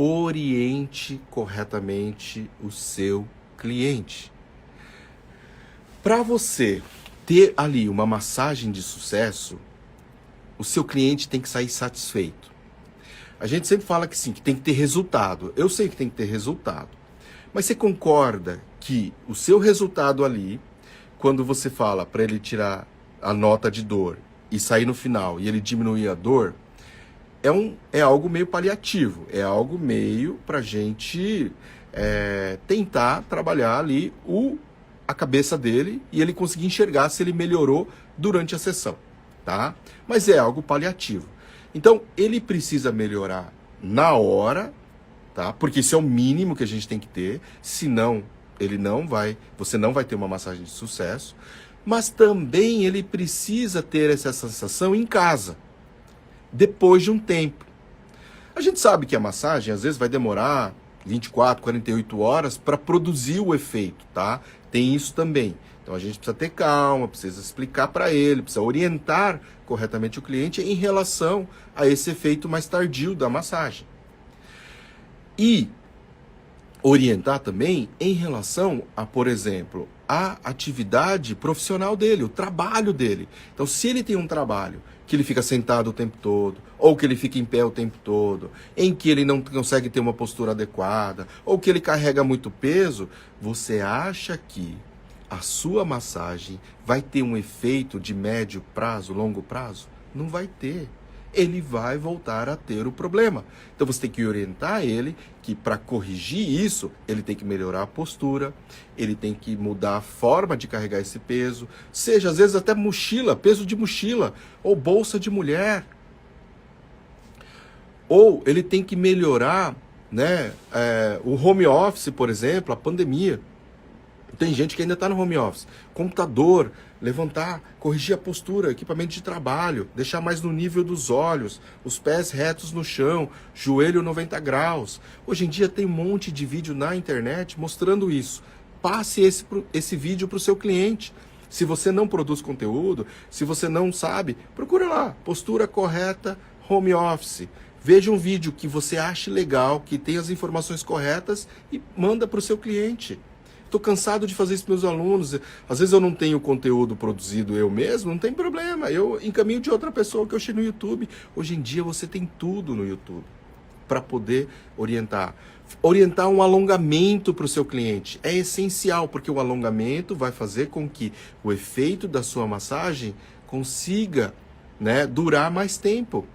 Oriente corretamente o seu cliente. Para você ter ali uma massagem de sucesso, o seu cliente tem que sair satisfeito. A gente sempre fala que sim, que tem que ter resultado. Eu sei que tem que ter resultado. Mas você concorda que o seu resultado ali, quando você fala para ele tirar a nota de dor e sair no final e ele diminuir a dor, é algo meio paliativo, é algo meio para a gente tentar trabalhar ali a cabeça dele e ele conseguir enxergar se ele melhorou durante a sessão, tá? Mas é algo paliativo. Então, ele precisa melhorar na hora, tá? Porque isso é o mínimo que a gente tem que ter, senão você não vai ter uma massagem de sucesso, mas também ele precisa ter essa sensação em casa, depois de um tempo. A gente sabe que a massagem às vezes vai demorar 24, 48 horas para produzir o efeito, tá? Tem isso também. Então a gente precisa ter calma, precisa explicar para ele, precisa orientar corretamente o cliente em relação a esse efeito mais tardio da massagem. E orientar também em relação a, por exemplo, a atividade profissional dele, o trabalho dele. Então, se ele tem um trabalho que ele fica sentado o tempo todo, ou que ele fica em pé o tempo todo, em que ele não consegue ter uma postura adequada, ou que ele carrega muito peso, você acha que a sua massagem vai ter um efeito de médio prazo, longo prazo? Não vai ter. Ele vai voltar a ter o problema. Então você tem que orientar ele que para corrigir isso, ele tem que melhorar a postura, ele tem que mudar a forma de carregar esse peso, seja às vezes até mochila, peso de mochila, ou bolsa de mulher. Ou ele tem que melhorar, né, o home office, por exemplo, a pandemia. Tem gente que ainda está no home office. Computador, levantar, corrigir a postura, equipamento de trabalho, deixar mais no nível dos olhos, os pés retos no chão, joelho 90 graus. Hoje em dia tem um monte de vídeo na internet mostrando isso. Passe esse vídeo para o seu cliente. Se você não produz conteúdo, se você não sabe, procura lá, postura correta, home office. Veja um vídeo que você ache legal, que tenha as informações corretas e manda para o seu cliente. Estou cansado de fazer isso para meus alunos. Às vezes eu não tenho conteúdo produzido eu mesmo, não tem problema. Eu encaminho de outra pessoa que eu achei no YouTube. Hoje em dia você tem tudo no YouTube para poder orientar. Orientar um alongamento para o seu cliente é essencial, porque o alongamento vai fazer com que o efeito da sua massagem consiga, né, durar mais tempo.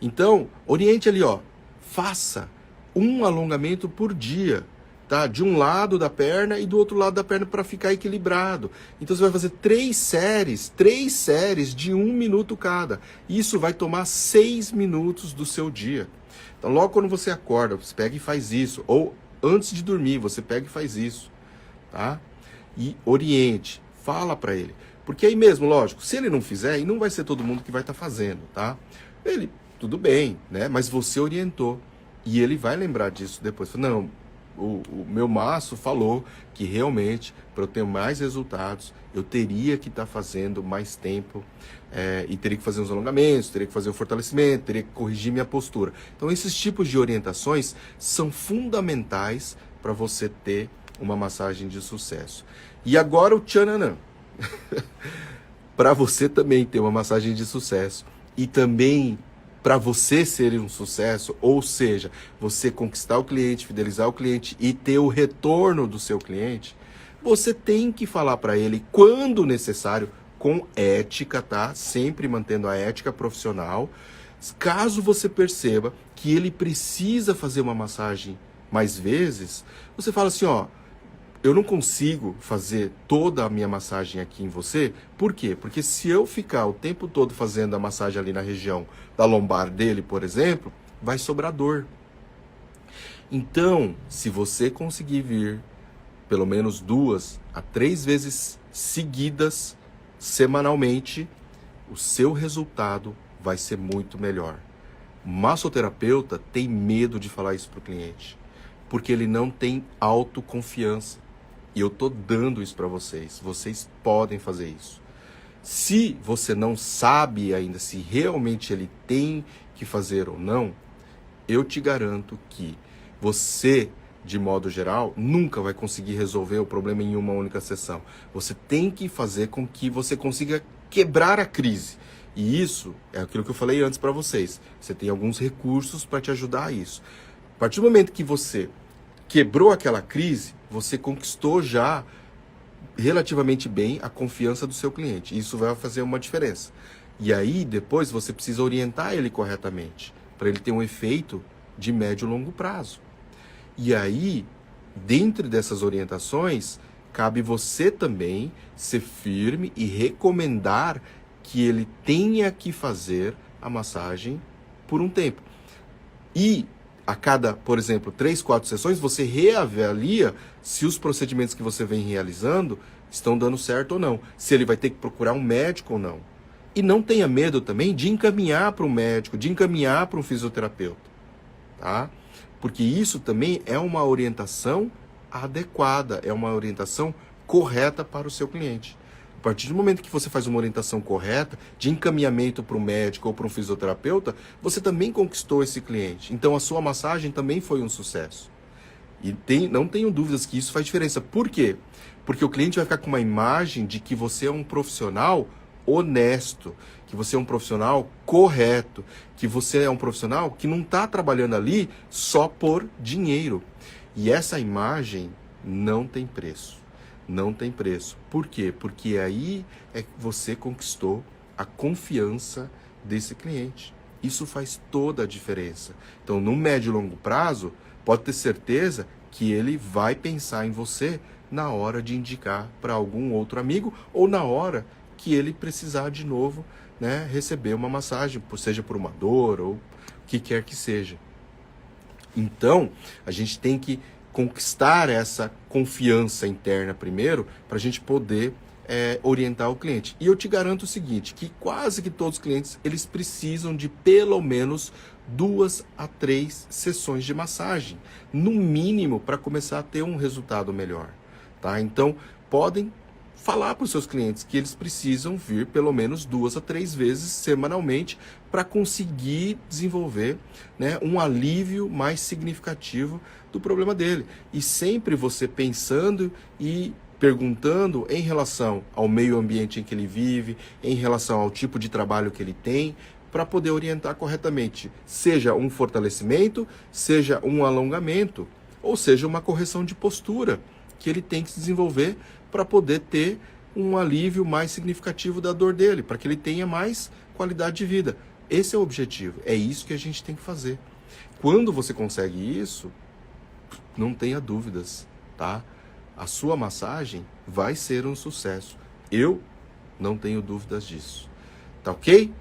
Então, oriente ali, ó, faça um alongamento por dia. Tá? De um lado da perna e do outro lado da perna para ficar equilibrado. Então você vai fazer três séries de 1 minuto cada. Isso vai tomar 6 minutos do seu dia. Então logo quando você acorda, você pega e faz isso. Ou antes de dormir, você pega e faz isso. Tá? E oriente, fala para ele. Porque aí mesmo, lógico, se ele não fizer, e não vai ser todo mundo que vai estar fazendo, tá? Ele, tudo bem, né? Mas você orientou. E ele vai lembrar disso depois. Não, o meu maço falou que realmente, para eu ter mais resultados, eu teria que estar fazendo mais tempo e teria que fazer os alongamentos, teria que fazer o fortalecimento, teria que corrigir minha postura. Então, esses tipos de orientações são fundamentais para você ter uma massagem de sucesso. E agora o tchananã. Para você também ter uma massagem de sucesso e também para você ser um sucesso, ou seja, você conquistar o cliente, fidelizar o cliente e ter o retorno do seu cliente, você tem que falar para ele quando necessário, com ética, tá? Sempre mantendo a ética profissional. Caso você perceba que ele precisa fazer uma massagem mais vezes, você fala assim, ó, eu não consigo fazer toda a minha massagem aqui em você. Por quê? Porque se eu ficar o tempo todo fazendo a massagem ali na região da lombar dele, por exemplo, vai sobrar dor. Então, se você conseguir vir pelo menos 2 a 3 vezes seguidas, semanalmente, o seu resultado vai ser muito melhor. O massoterapeuta tem medo de falar isso para o cliente, porque ele não tem autoconfiança. E eu tô dando isso para vocês. Vocês podem fazer isso. Se você não sabe ainda se realmente ele tem que fazer ou não, eu te garanto que você, de modo geral, nunca vai conseguir resolver o problema em uma única sessão. Você tem que fazer com que você consiga quebrar a crise. E isso é aquilo que eu falei antes para vocês. Você tem alguns recursos para te ajudar a isso. A partir do momento que você quebrou aquela crise, você conquistou já relativamente bem a confiança do seu cliente. Isso vai fazer uma diferença. E aí, depois, você precisa orientar ele corretamente, para ele ter um efeito de médio e longo prazo. E aí, dentro dessas orientações, cabe você também ser firme e recomendar que ele tenha que fazer a massagem por um tempo. E a cada, por exemplo, 3, 4 sessões, você reavalia se os procedimentos que você vem realizando estão dando certo ou não. Se ele vai ter que procurar um médico ou não. E não tenha medo também de encaminhar para um médico, de encaminhar para um fisioterapeuta. Tá? Porque isso também é uma orientação adequada, é uma orientação correta para o seu cliente. A partir do momento que você faz uma orientação correta, de encaminhamento para um médico ou para um fisioterapeuta, você também conquistou esse cliente. Então a sua massagem também foi um sucesso. E não tenho dúvidas que isso faz diferença. Por quê? Porque o cliente vai ficar com uma imagem de que você é um profissional honesto, que você é um profissional correto, que você é um profissional que não está trabalhando ali só por dinheiro. E essa imagem não tem preço. Não tem preço. Por quê? Porque aí é que você conquistou a confiança desse cliente. Isso faz toda a diferença. Então, no médio e longo prazo, pode ter certeza que ele vai pensar em você na hora de indicar para algum outro amigo ou na hora que ele precisar de novo, né, receber uma massagem, seja por uma dor ou o que quer que seja. Então, a gente tem que conquistar essa confiança interna primeiro para a gente poder orientar o cliente. E eu te garanto o seguinte, que quase que todos os clientes, eles precisam de pelo menos 2 a 3 sessões de massagem, no mínimo, para começar a ter um resultado melhor. Tá? Então, podem falar para os seus clientes que eles precisam vir pelo menos 2 a 3 vezes semanalmente para conseguir desenvolver, né, um alívio mais significativo do problema dele. E sempre você pensando e perguntando em relação ao meio ambiente em que ele vive, em relação ao tipo de trabalho que ele tem, para poder orientar corretamente, seja um fortalecimento, seja um alongamento, ou seja uma correção de postura que ele tem que se desenvolver para poder ter um alívio mais significativo da dor dele, para que ele tenha mais qualidade de vida. Esse é o objetivo, é isso que a gente tem que fazer. Quando você consegue isso, não tenha dúvidas, tá? A sua massagem vai ser um sucesso. Eu não tenho dúvidas disso. Tá ok?